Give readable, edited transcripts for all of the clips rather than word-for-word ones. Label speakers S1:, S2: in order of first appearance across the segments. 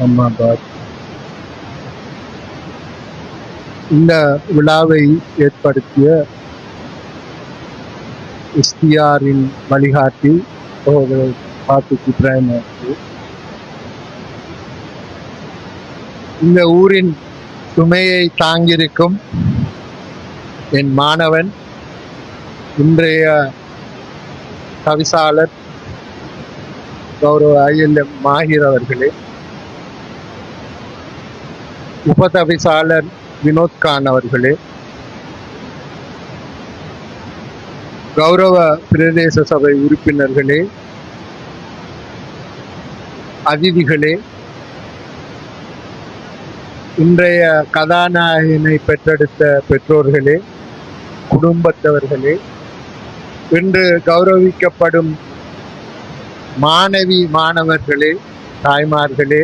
S1: அம்மாபாத். இந்த விழாவை ஏற்படுத்திய எஸ்டிஆரின் வழிகாட்டி சகோதரர் பாத்திக் இப்ராஹிம் அவர்கள், இந்த ஊரின் சுமையை தாங்கியிருக்கும் என் மாணவன், இன்றைய தவிசாளர் கௌரவ ILM மாஹிர் அவர்களே, உபதவிசாளர் வினோத்கான் அவர்களே, கௌரவ பிரதேச சபை உறுப்பினர்களே, அதிதிகளே, இன்றைய கதாநாயகனை பெற்றெடுத்த பெற்றோர்களே, குடும்பத்தவர்களே, இன்று கௌரவிக்கப்படும் மாணவி மாணவர்களே, தாய்மார்களே,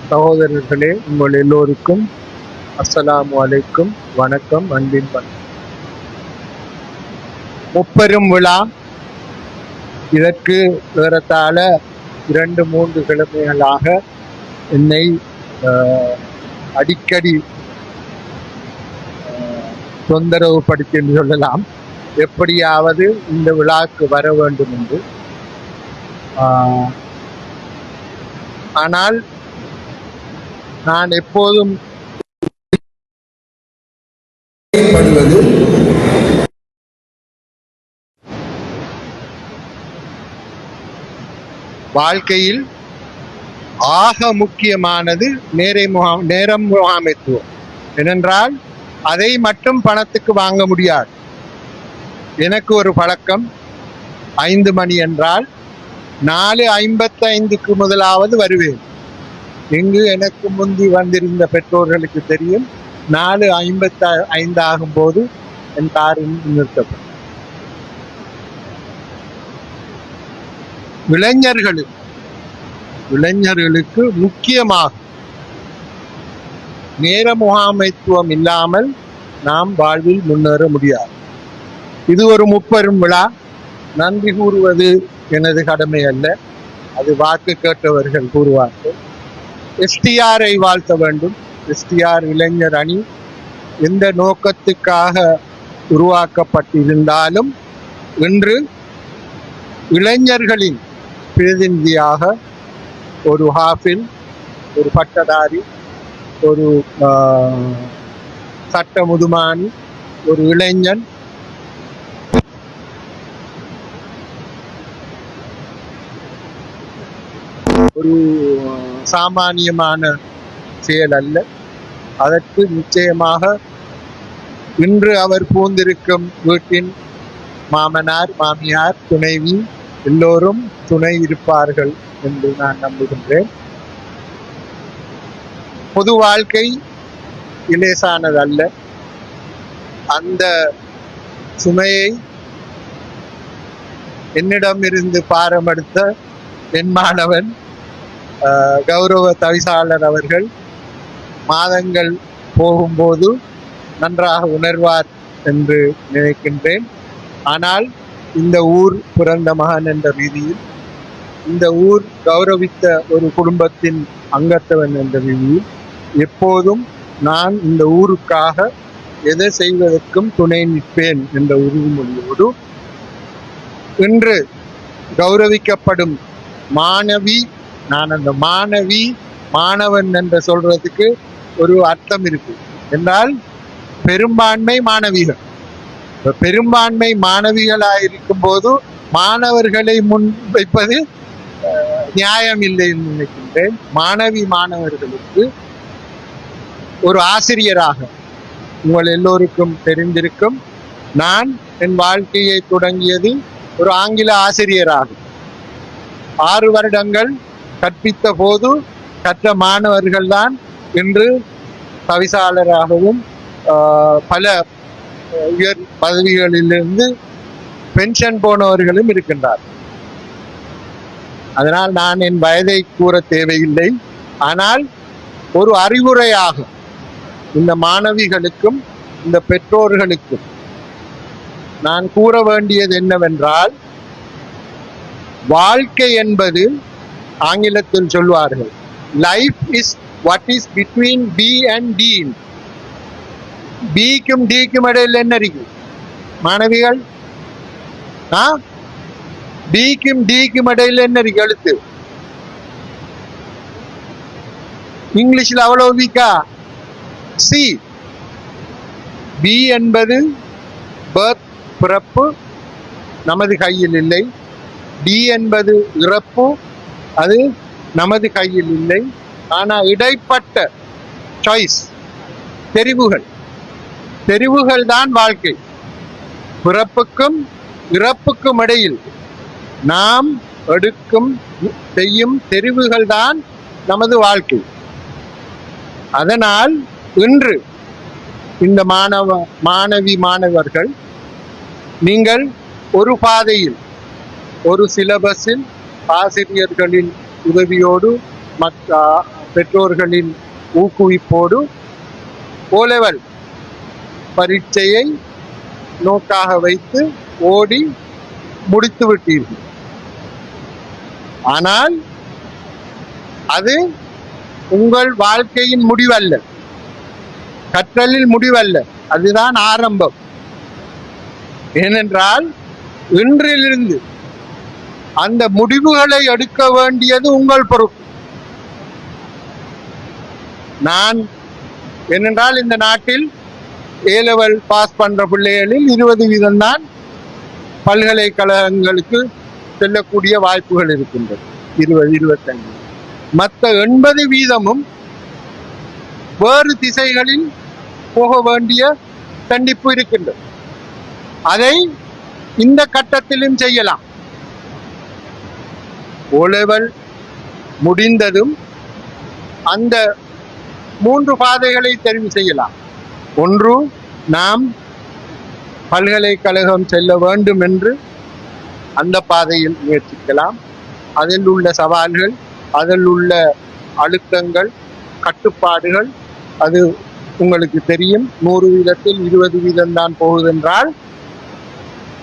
S1: சகோதரர்களே, உங்கள் எல்லோருக்கும் அஸ்ஸலாமு அலைக்கும், வணக்கம், அன்பின் வணக்கம். முப்பெரும் விழா, இதற்கு ஏறத்தாழ 2-3 கிழமைகளாக என்னை அடிக்கடி தொந்தரவு படுத்தி என்று சொல்லலாம். எப்படியாவது இந்த விழாக்கு வர வேண்டும் என்று. ஆனால் நான் எப்போதும் வாழ்க்கையில் ஆக முக்கியமானது நேரம் முகாமைத்துவம். ஏனென்றால் அதை மட்டும் பணத்துக்கு வாங்க முடியாது. எனக்கு ஒரு பழக்கம், 5 மணி என்றால் 4:55க்கு முதலாவது வருவேன். இங்கு எனக்கு முந்தி வந்திருந்த பெற்றோர்களுக்கு தெரியும், 4:55 ஆகும்போது என் காரில் நிறுத்தப்படும். இளைஞர்களுக்கு முக்கியமாக நேர முகாமைத்துவம் இல்லாமல் நாம் வாழ்வில் முன்னேற முடியாது. இது ஒரு முப்பெரும் விழா. நன்றி கூறுவது எனது கடமை அல்ல, அது வாக்கு கேட்டவர்கள் கூறுவார்கள். எஸ்டிஆரை வாழ்த்த வேண்டும். எஸ்டிஆர் இளைஞர் அணி எந்த நோக்கத்துக்காக உருவாக்கப்பட்டிருந்தாலும் இன்று இளைஞர்களின் பிரதிநிதியாக ஒரு ஹாஃபில், ஒரு பட்டதாரி, ஒரு சட்ட முதுமானி, ஒரு இளைஞன், ஒரு சாமானியமான செயல் அல்ல. அதற்கு நிச்சயமாக இன்று அவர் பூந்திருக்கும் வீட்டின் மாமனார், மாமியார், துணைவி எல்லோரும் துணை இருப்பார்கள் என்று நான் நம்புகின்றேன். பொது வாழ்க்கை இலேசானதல்ல. அந்த சுமையை என்னிடமிருந்து பாரமெடுத்த என் மாணவன் கௌரவ தவிசாளர் அவர்கள் மாதங்கள் போகும்போது நன்றாக உணர்வார் என்று நினைக்கின்றேன். ஆனால் இந்த ஊர் பிறந்த மகன் என்ற ரீதியில், இந்த ஊர் கௌரவித்த ஒரு குடும்பத்தின் அங்கத்தவன் என்ற ரீதியில் எப்போதும் நான் இந்த ஊருக்காக எதை செய்வதற்கும் துணை நிற்பேன் என்ற உறுதிமொழியோடு இன்று கௌரவிக்கப்படும் மாணவி, நான் அந்த மாணவி மாணவன் என்று சொல்றதுக்கு ஒரு அர்த்தம் இருக்கு. என்றால் பெரும்பான்மை மாணவிகள், பெரும்பான்மை மாணவிகளாயிருக்கும் போது மாணவர்களை முன் வைப்பது நியாயம் இல்லை என்று நினைக்கின்றேன். மாணவி மாணவர்களுக்கு ஒரு ஆசிரியராக, உங்கள் எல்லோருக்கும் தெரிந்திருக்கும், நான் என் வாழ்க்கையை தொடங்கியது ஒரு ஆங்கில ஆசிரியராக. 6 வருடங்கள் கற்பித்த போது கற்ற மாணவர்கள் தான் இன்று தவிசாளராகவும் பல உயர் பதவிகளிலிருந்து பென்ஷன் போனவர்களும் இருக்கின்றார். அதனால் நான் என் வயதை கூற தேவையில்லை. ஆனால் ஒரு அறிவுரையாக இந்த மாணவிகளுக்கும் இந்த பெற்றோர்களுக்கும் நான் கூற வேண்டியது என்னவென்றால், வாழ்க்கை என்பது ஆங்கிலத்தில் சொல்வார்கள் life is what is between B and D. பிக்கும் டிக்கும் இடையில் என்ன இருக்கு மாணவிகள்? பிக்கும் டிக்கும் இடையில் என்ன இருக்கு எழுத்து? இங்கிலீஷ்ல அவ்வளவு வீக்கா? சி. பி என்பது பர்த், பிறப்பு, நமது கையில் இல்லை. டி என்பது இறப்பு, அது நமது கையில் இல்லை. ஆனா இடைப்பட்ட சாய்ஸ், தெரிவுகள் தான் வாழ்க்கை. பிறப்புக்கும் இறப்புக்கும் இடையில் நாம் எடுக்கும் செய்யும் தெரிவுகள் தான் நமது வாழ்க்கை. அதனால் இன்று இந்த மாணவர்கள் நீங்கள் ஒரு பாதையில், ஒரு சிலபஸில் ஆசிரியர்களின் உதவியோடு, பெற்றோர்களின் ஊக்குவிப்போடு ஓலெவல் பரீட்சையை நோக்காக வைத்து ஓடி முடித்து விட்டீர்கள். ஆனால் அது உங்கள் வாழ்க்கையின் முடிவல்ல, கற்றலில் முடிவல்ல, அதுதான் ஆரம்பம். ஏனென்றால் இன்றிலிருந்து அந்த முடிவுகளை எடுக்க வேண்டியது உங்கள் பொறுப்பு. நான் ஏனென்றால் இந்த நாட்டில் ஏலெவல் பாஸ் பண்ற பிள்ளைகளில் 20% தான் பல்கலைக்கழகங்களுக்கு செல்லக்கூடிய வாய்ப்புகள் இருக்கின்றது. 20-25. மற்ற 80% வேறு திசைகளில் போக வேண்டிய கண்டிப்பு இருக்கின்றது. அதை இந்த கட்டத்திலும் செய்யலாம். ஓலெவல் முடிந்ததும் அந்த 3 பாதைகளை தெரிவு செய்யலாம். ஒன்று, நாம் பல்கலைக்கழகம் செல்ல வேண்டும் என்று அந்த பாதையில் முயற்சிக்கலாம். அதில் உள்ள சவால்கள், அதில் உள்ள அழுத்தங்கள், கட்டுப்பாடுகள், அது உங்களுக்கு தெரியும். 100%-ல் 20% தான் போகுதென்றால்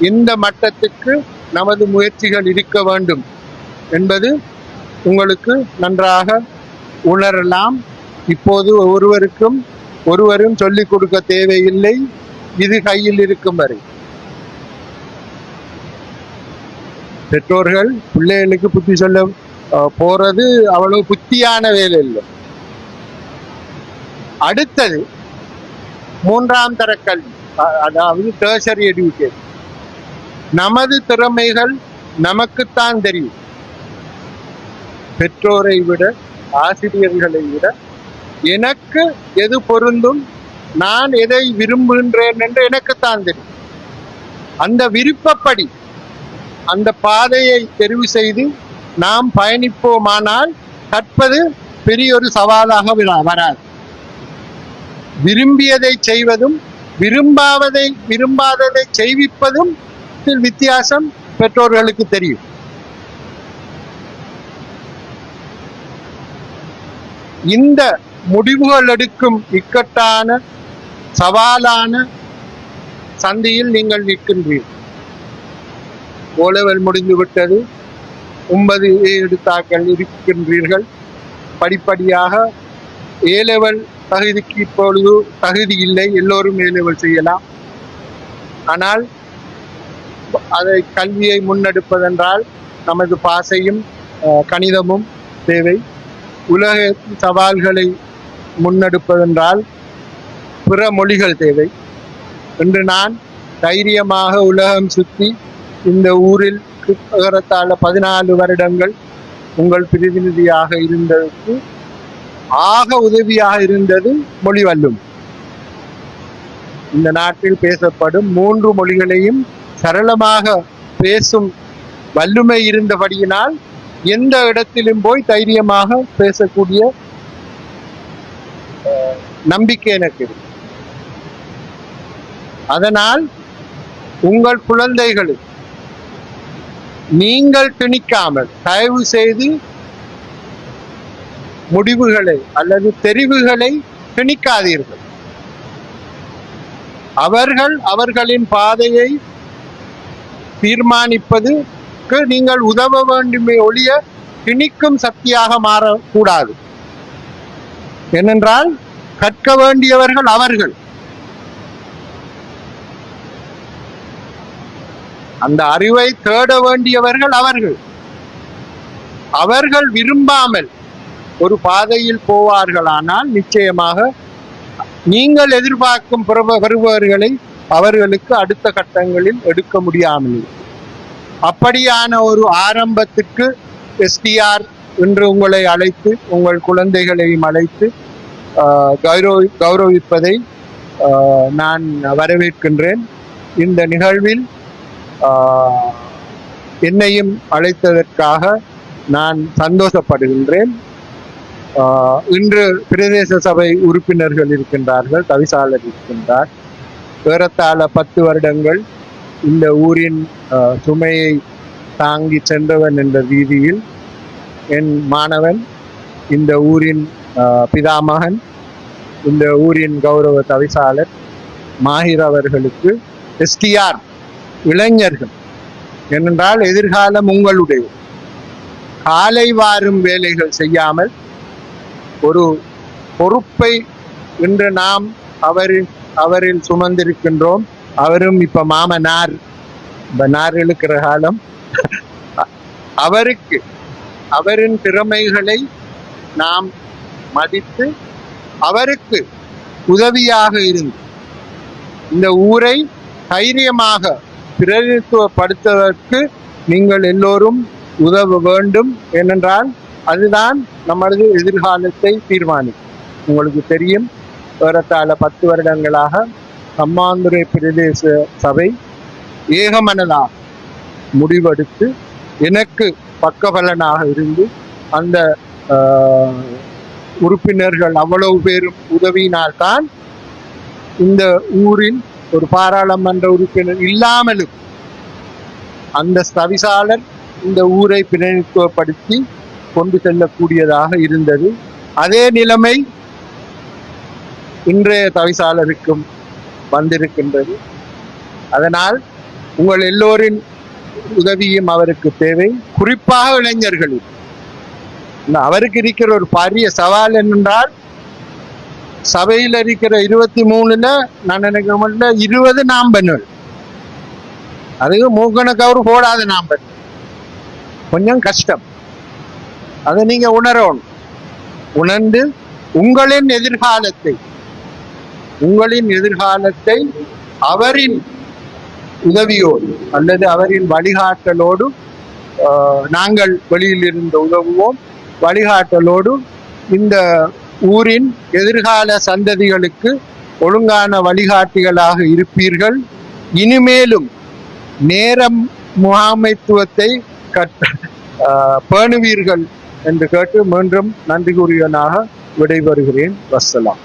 S1: இந்த மட்டத்துக்கு நமது முயற்சிகள் இருக்க வேண்டும் என்பது உங்களுக்கு நன்றாக உணரலாம். இப்போது ஒருவரும் சொல்லிக் கொடுக்க தேவையில்லை, இது கையில் இருக்கும் வரை. பெற்றோர்கள் பிள்ளைகளுக்கு புத்தி சொல்ல போறது அவ்வளவு புத்தியான வேலை இல்லை. அடுத்தது 3ஆம் தர கல்வி, அதாவது டெர்ஷரி எஜுகேஷன். நமது திறமைகள் நமக்குத்தான் தெரியும். பெற்றோரை விட, ஆசிரியர்களை விட எனக்கு எது பொருந்தும், நான் எதை விரும்புகின்றேன் என்று எனக்குத்தான் தெரியும். அந்த விருப்பப்படி அந்த பாதையை தெரிவு செய்து நாம் பயணிப்போமானால் கற்பது பெரிய ஒரு சவாலாக வராது. விரும்பியதை செய்வதும் விரும்பாததை செய்விப்பதும் வித்தியாசம் பெற்றோர்களுக்கு தெரியும். இந்த முடிவுகள் எடுக்கும் இக்கட்டான சவாலான சந்தையில் நீங்கள் நிற்கின்றீர்கள். ஓலெவல் முடிந்து விட்டது, 9 எடுத்தாக்கள் இருக்கின்றீர்கள். படிப்படியாக ஏலெவல் தகுதிக்கு இப்பொழுது தகுதி இல்லை, எல்லோரும் ஏலெவல் செய்யலாம். ஆனால் அதை கல்வியை முன்னெடுப்பதென்றால் நமது பாசையும் கணிதமும் தேவை. உலக சவால்களை முன்னெடுப்பதென்றால் பிற மொழிகள் தேவை. என்று நான் தைரியமாக உலகம் சுற்றி இந்த ஊரில் ஏறத்தாழ 14 வருடங்கள் உங்கள் பிரதிநிதியாக இருந்ததற்கு ஆக உதவியாக இருந்தது மொழி வல்லும். இந்த நாட்டில் பேசப்படும் 3 மொழிகளையும் சரளமாக பேசும் வல்லுமை இருந்தபடியினால் எந்த இடத்திலும் போய் தைரியமாக பேசக்கூடிய நம்பிக்கை எனக்கு இருக்கு. அதனால் உங்கள் குழந்தைகளுக்கு நீங்கள் திணிக்காமல் தயவு செய்து முடிவுகளை அல்லது தெரிவுகளை திணிக்காதீர்கள். அவர்கள் அவர்களின் பாதையை தீர்மானிப்பதுக்கு நீங்கள் உதவ வேண்டுமே ஒழிய திணிக்கும் சக்தியாக மாறக்கூடாது. ஏனென்றால் கற்க வேண்டியவர்கள் அவர்கள், அந்த அறிவை தேட வேண்டியவர்கள் அவர்கள். அவர்கள் விரும்பாமல் ஒரு பாதையில் போவார்களானால் நிச்சயமாக நீங்கள் எதிர்பார்க்கும் பெறுபவர்களை அவர்களுக்கு அடுத்த கட்டங்களில் எடுக்க முடியாமல். அப்படியான ஒரு ஆரம்பத்துக்கு எஸ்டிஆர் இன்று உங்களை அழைத்து உங்கள் குழந்தைகளையும் அழைத்து கௌரவிப்பதை நான் வரவேற்கின்றேன். இந்த நிகழ்வில் என்னையும் அழைத்ததற்காக நான் சந்தோஷப்படுகின்றேன். இன்று பிரதேச சபை உறுப்பினர்கள் இருக்கின்றார்கள், தவிசாளர் இருக்கின்றார். ஏறத்தாழ 10 வருடங்கள் இந்த ஊரின் சுமையை தாங்கி சென்றவன் என்ற ரீதியில் என் மாணவன், இந்த ஊரின் பிதாமகன், இந்த ஊரின் கௌரவ தவிசாளர் மாஹிர் அவர்களுக்கு எஸ்டிஆர் இளைஞர்கள் ஏனென்றால் எதிர்காலம் உங்களுடைய காலை வாரும் வேலைகள் செய்யாமல் ஒரு பொறுப்பை இன்று நாம் அவரில் சுமந்திருக்கின்றோம். அவரும் இப்ப மாமனார், இப்ப நார் இழுக்கிற காலம். அவருக்கு அவரின் திறமைகளை நாம் மதித்து அவருக்கு உதவியாக இருந்து இந்த ஊரை தைரியமாக பிரதிநிதித்துவப்படுத்துவதற்கு நீங்கள் எல்லோரும் உதவ வேண்டும். ஏனென்றால் அதுதான் நமது எதிர்காலத்தை தீர்மானிக்கும். உங்களுக்கு தெரியும், ஏறத்தாழ 10 வருடங்களாக சம்மாந்துறை பிரதேச சபை ஏகமனதாக முடிவெடுத்து எனக்கு பக்கபலனாக இருந்து அந்த உறுப்பினர்கள் அவ்வளவு பேரும் உதவியினால்தான் இந்த ஊரில் ஒரு பாராளுமன்ற உறுப்பினர் இல்லாமலும் அந்த தவிசாளர் இந்த ஊரை பிரதிநிதித்துவப்படுத்தி கொண்டு செல்லக்கூடியதாக இருந்தது. அதே நிலைமை இன்றைய தவிசாளருக்கும் வந்திருக்கின்றது. அதனால் உங்கள் எல்லோரின் உதவியும் அவருக்கு தேவை. குறிப்பாக இளைஞர்களில் அவருக்கு இருக்கிற ஒரு பாரிய சவால் என்னென்றால், சபையில் இருக்கிற 23ல நான் நினைக்க 20 நாம்பன்கள், அதுக்கு மூக்கணக்கு அவரு போடாத நாம்பன், கொஞ்சம் கஷ்டம். அதை நீங்க உணர்ந்து உங்களின் எதிர்காலத்தை அவரின் உதவியோடு அல்லது அவரின் வழிகாட்டலோடு நாங்கள் வெளியில் இருந்து உதவுவோம். வழிகாட்டலோடு இந்த ஊரின் எதிர்கால சந்ததிகளுக்கு ஒழுங்கான வழிகாட்டிகளாக இருப்பீர்கள். இனிமேலும் நேரம் முகாமைத்துவத்தை பேணுவீர்கள் என்று கேட்டு மீண்டும் நன்றி கூறியவனாக விடைபெறுகிறேன். வஸ்ஸலாம்.